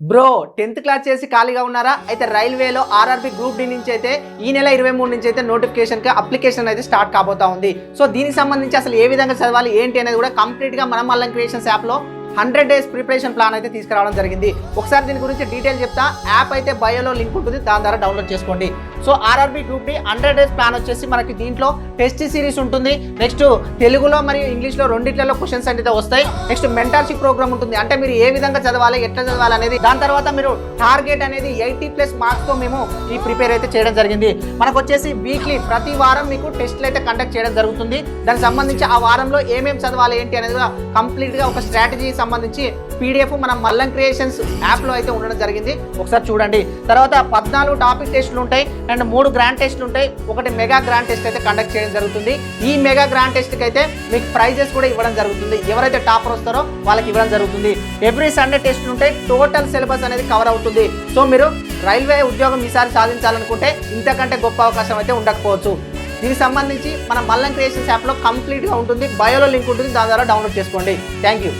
Bro 10th class చేసి ఖాళీగా ఉన్నారా? అయితే రైల్వేలో ఆర్ఆర్బీ గ్రూప్ డి నుంచి అయితే ఈ నెల 23 నుంచి అయితే నోటిఫికేషన్కి అప్లికేషన్ అయితే స్టార్ట్ కాబోతా ఉంది. సో దీనికి సంబంధించి అసలు ఏ విధంగా చదవాలి ఏంటి అనేది కూడా కంప్లీట్గా మనం మల్లం క్రియేషన్స్ యాప్లో 100 days ప్రిపరేషన్ ప్లాన్ అయితే తీసుకురావడం జరిగింది. ఒకసారి దీని గురించి డీటెయిల్ చెప్తా. యాప్ అయితే బయోలో లింక్ ఉంటుంది, దాని ద్వారా డౌన్లోడ్ చేసుకోండి. So RRB group D 100 days plan వచ్చేసి మనకి దీంట్లో టెస్ట్ సిరీస్ ఉంటుంది. నెక్స్ట్ తెలుగులో మరియు ఇంగ్లీష్లో రెండిట్లలో క్వశ్చన్స్ అయితే వస్తాయి. నెక్స్ట్ మెంటర్షిప్ ప్రోగ్రామ్ ఉంటుంది, అంటే మీరు ఏ విధంగా చదవాలి ఎట్లా చదవాలి అనేది. దాని తర్వాత మీరు టార్గెట్ అనేది 80+ మార్క్స్తో మేము ఈ ప్రిపేర్ అయితే చేయడం జరిగింది. మనకు వచ్చేసి వీక్లీ ప్రతి వారం మీకు టెస్ట్లు అయితే కండక్ట్ చేయడం జరుగుతుంది. దానికి సంబంధించి ఆ వారంలో ఏమేమి చదవాలి ఏంటి అనేది కూడా కంప్లీట్గా ఒక స్ట్రాటజీ సంబంధించి పీడిఎఫ్ మన మల్లం క్రియేషన్స్ యాప్లో అయితే ఉండడం జరిగింది. ఒకసారి చూడండి. తర్వాత 14 టాపిక్ టెస్టులు ఉంటాయి అండ్ 3 గ్రాండ్ టెస్టులు ఉంటాయి. ఒకటి మెగా గ్రాండ్ టెస్ట్ అయితే కండక్ట్ చేయడం జరుగుతుంది. ఈ మెగా గ్రాండ్ టెస్ట్కి అయితే మీకు ప్రైజెస్ కూడా ఇవ్వడం జరుగుతుంది. ఎవరైతే టాపర్ వస్తారో వాళ్ళకి ఇవ్వడం జరుగుతుంది. ఎవ్రీ సండే టెస్టులు ఉంటాయి. టోటల్ సిలబస్ అనేది కవర్ అవుతుంది. సో మీరు రైల్వే ఉద్యోగం ఈసారి సాధించాలనుకుంటే ఇంతకంటే గొప్ప అవకాశం అయితే ఉండకపోవచ్చు. దీనికి సంబంధించి మన మల్లం క్రియేషన్స్ యాప్లో కంప్లీట్గా ఉంటుంది. బయోలో లింక్ ఉంటుంది, దాని ద్వారా డౌన్లోడ్ చేసుకోండి. Thank you.